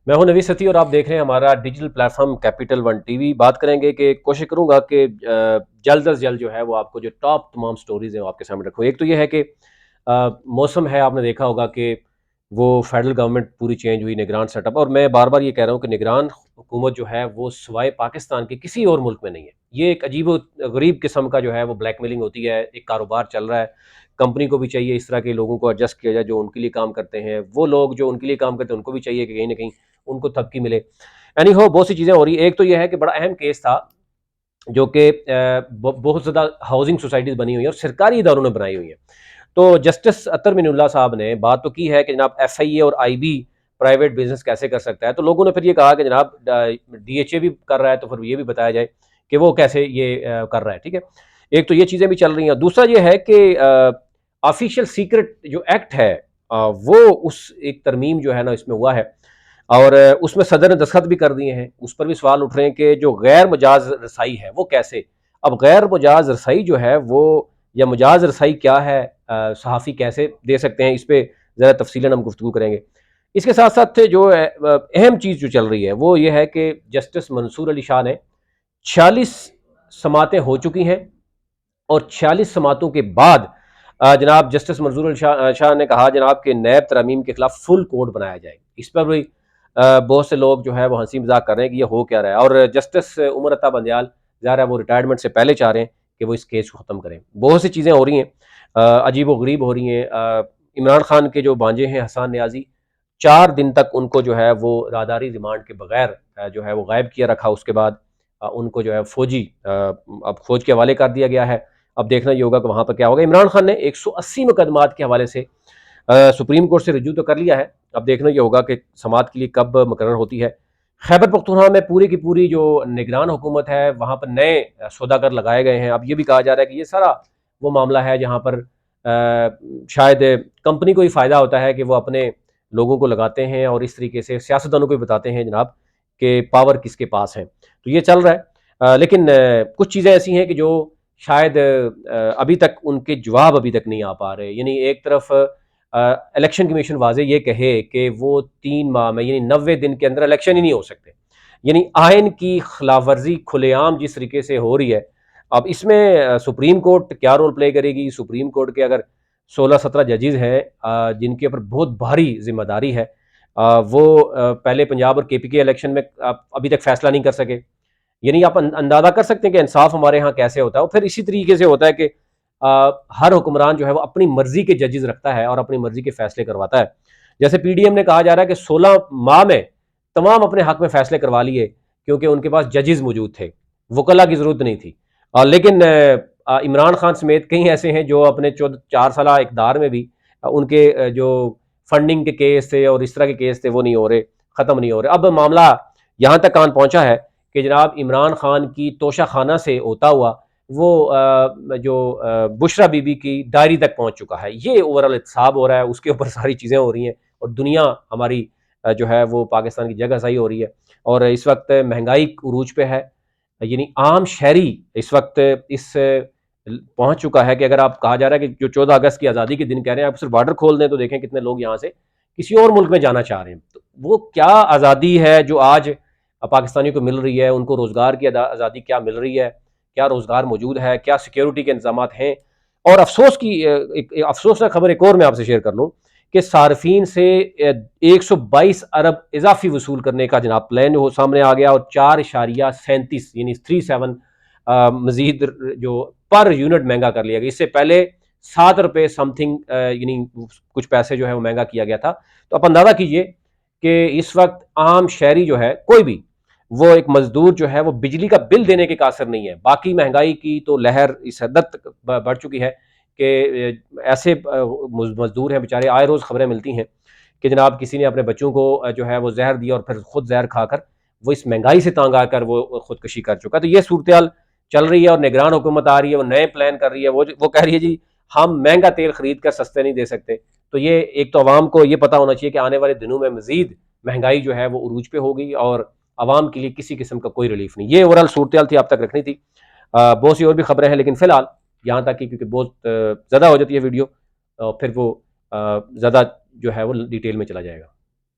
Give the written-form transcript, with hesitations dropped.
میں ہوں نوید ستی اور آپ دیکھ رہے ہیں ہمارا digital plate form capital one T V. بات کریں گے کہ کوشش کروں گا کہ جلد از جلد جو ہے وہ آپ کو جو ٹاپ تمام سٹوریز ہیں وہ آپ کے سامنے رکھوں. ایک تو یہ ہے کہ موسم ہے، آپ نے دیکھا ہوگا کہ وہ فیڈرل گورنمنٹ پوری چینج ہوئی، نگران سیٹ اپ. اور میں بار بار یہ کہہ رہا ہوں کہ نگران حکومت جو ہے وہ سوائے پاکستان کے کسی اور ملک میں نہیں ہے. یہ ایک عجیب و غریب قسم کا جو ہے وہ بلیک میلنگ ہوتی ہے. ایک کاروبار چل رہا ہے، کمپنی کو بھی چاہیے اس طرح کے لوگوں کو ایڈجسٹ کیا جائے جو ان کے لیے کام کرتے ہیں. وہ لوگ جو ان کے لیے کام کرتے ہیں ان کو بھی چاہیے کہ کہیں نہ کہیں ان کو تھپکی ملے. اینی ہو بہت سی چیزیں ہو رہی ہیں. ایک تو یہ ہے کہ بڑا اہم کیس تھا جو کہ بہت زیادہ ہاؤسنگ سوسائٹیز بنی ہوئی ہیں اور سرکاری اداروں نے بنائی ہوئی ہیں. تو جسٹس اطہر من اللہ صاحب نے بات تو کی ہے کہ جناب ایف آئی اے اور آئی بی پرائیویٹ بزنس کیسے کر سکتا ہے. تو لوگوں نے پھر یہ کہا کہ جناب ڈی ایچ اے بھی کر رہا ہے تو پھر یہ بھی بتایا جائے کہ وہ کیسے یہ کر رہا ہے. ٹھیک ہے، ایک تو یہ چیزیں بھی چل رہی ہیں. دوسرا یہ ہے کہ آفیشیل سیکرٹ جو ایکٹ ہے وہ اس ایک ترمیم جو ہے نا اس میں ہوا ہے اور اس میں صدر نے دستخط بھی کر دیے ہیں. اس پر بھی سوال اٹھ رہے ہیں کہ جو غیر مجاز رسائی ہے وہ کیسے. اب غیر مجاز رسائی جو ہے وہ یا مجاز رسائی کیا ہے، صحافی کیسے دے سکتے ہیں، اس پہ ذرا تفصیلاً ہم گفتگو کریں گے. اس کے ساتھ ساتھ جو اہم چیز جو چل رہی ہے وہ یہ ہے کہ جسٹس منصور علی شاہ نے 46 سماعتیں ہو چکی ہیں اور 46 سماعتوں کے بعد جناب جسٹس منظور علی شاہ نے کہا جناب کہ نیب ترامیم کے خلاف فل کوڈ بنایا جائے. اس پر بھی بہت سے لوگ جو ہے وہ ہنسی مذاق کر رہے ہیں کہ یہ ہو کیا رہا ہے. اور جسٹس عمر عطا بندیال ظاہر ہے وہ ریٹائرمنٹ سے پہلے چاہ رہے ہیں کہ وہ اس کیس کو ختم کریں. بہت سی چیزیں ہو رہی ہیں، عجیب و غریب ہو رہی ہیں. عمران خان کے جو بانجے ہیں حسان نیازی، 4 دن تک ان کو جو ہے وہ راداری ریمانڈ کے بغیر جو ہے وہ غائب کیا رکھا. اس کے بعد ان کو جو ہے فوجی اب فوج کے حوالے کر دیا گیا ہے. اب دیکھنا یہ ہوگا کہ وہاں پر کیا ہوگا. عمران خان نے 180 مقدمات کے حوالے سے سپریم کورٹ سے رجوع تو کر لیا ہے. اب دیکھنا یہ ہوگا کہ سماعت کے لیے کب مقرر ہوتی ہے. خیبر پختونخوا میں پوری کی پوری جو نگران حکومت ہے وہاں پر نئے سوداگر لگائے گئے ہیں. اب یہ بھی کہا جا رہا ہے کہ یہ سارا وہ معاملہ ہے جہاں پر شاید کمپنی کو ہی فائدہ ہوتا ہے کہ وہ اپنے لوگوں کو لگاتے ہیں اور اس طریقے سے سیاستدانوں کو بھی بتاتے ہیں جناب کہ پاور کس کے پاس ہے. تو یہ چل رہا ہے. لیکن کچھ چیزیں ایسی ہیں کہ جو شاید ابھی تک ان کے جواب ابھی تک نہیں آ پا رہے. یعنی ایک طرف الیکشن کمیشن واضح یہ کہے کہ وہ 3 ماہ میں یعنی 90 دن کے اندر الیکشن ہی نہیں ہو سکتے. یعنی آئین کی خلاف ورزی کھلے عام جس طریقے سے ہو رہی ہے. اب اس میں سپریم کورٹ کیا رول پلے کرے گی. سپریم کورٹ کے اگر 16-17 ججز ہیں جن کے اوپر بہت بھاری ذمہ داری ہے، وہ پہلے پنجاب اور کے پی کے الیکشن میں ابھی تک فیصلہ نہیں کر سکے. یعنی آپ اندازہ کر سکتے ہیں کہ انصاف ہمارے ہاں کیسے ہوتا ہے. اور پھر اسی طریقے سے ہوتا ہے کہ ہر حکمران جو ہے وہ اپنی مرضی کے ججز رکھتا ہے اور اپنی مرضی کے فیصلے کرواتا ہے. جیسے پی ڈی ایم نے کہا جا رہا ہے کہ 16 ماہ میں تمام اپنے حق میں فیصلے کروا لیے کیونکہ ان کے پاس ججز موجود تھے، وکلا کی ضرورت نہیں تھی. لیکن عمران خان سمیت کئی ایسے ہیں جو اپنے 4 سالہ اقتدار میں بھی ان کے جو فنڈنگ کے کیس تھے اور اس طرح کے کیس تھے وہ نہیں ہو رہے، ختم نہیں ہو رہے. اب معاملہ یہاں تک آن پہنچا ہے کہ جناب عمران خان کی توشہ خانہ سے ہوتا ہوا وہ جو بشرا بی بی کی ڈائری تک پہنچ چکا ہے. یہ اوورال احتساب ہو رہا ہے، اس کے اوپر ساری چیزیں ہو رہی ہیں اور دنیا ہماری جو ہے وہ پاکستان کی جگہ سائی ہو رہی ہے. اور اس وقت مہنگائی عروج پہ ہے. یعنی عام شہری اس وقت اس پہنچ چکا ہے کہ اگر آپ کہا جا رہا ہے کہ جو 14 اگست کی آزادی کے دن کہہ رہے ہیں آپ صرف بارڈر کھول دیں تو دیکھیں کتنے لوگ یہاں سے کسی اور ملک میں جانا چاہ رہے ہیں. تو وہ کیا آزادی ہے جو آج پاکستانیوں کو مل رہی ہے. ان کو روزگار کی آزادی کیا مل رہی ہے، کیا روزگار موجود ہے، کیا سیکیورٹی کے انتظامات ہیں. اور افسوس کی ایک افسوسناک خبر ایک اور میں آپ سے شیئر کر لوں کہ صارفین سے 122 ارب اضافی وصول کرنے کا جناب پلان جو سامنے آ گیا اور 4.37 یعنی 37 مزید جو پر یونٹ مہنگا کر لیا گیا. اس سے پہلے 7 روپے سم تھنگ یعنی کچھ پیسے جو ہے وہ مہنگا کیا گیا تھا. تو آپ اندازہ کیجئے کہ اس وقت عام شہری جو ہے کوئی بھی وہ ایک مزدور جو ہے وہ بجلی کا بل دینے کے قاصر نہیں ہے. باقی مہنگائی کی تو لہر اس حد تک بڑھ چکی ہے کہ ایسے مزدور ہیں بیچارے، آئے روز خبریں ملتی ہیں کہ جناب کسی نے اپنے بچوں کو جو ہے وہ زہر دیا اور پھر خود زہر کھا کر وہ اس مہنگائی سے تانگ آ کر وہ خودکشی کر چکا. تو یہ صورتحال چل رہی ہے اور نگران حکومت آ رہی ہے، وہ نئے پلان کر رہی ہے. وہ کہہ رہی ہے جی ہم مہنگا تیل خرید کر سستے نہیں دے سکتے. تو یہ ایک تو عوام کو یہ پتہ ہونا چاہیے کہ آنے والے دنوں میں مزید مہنگائی جو ہے وہ عروج پہ ہوگی اور عوام کے لیے کسی قسم کا کوئی ریلیف نہیں. یہ اوورال صورتحال تھی، آپ تک رکھنی تھی. بہت سی اور بھی خبریں ہیں لیکن فی الحال یہاں تک کیونکہ بہت زیادہ ہو جاتی ہے ویڈیو، پھر وہ زیادہ جو ہے وہ ڈیٹیل میں چلا جائے گا.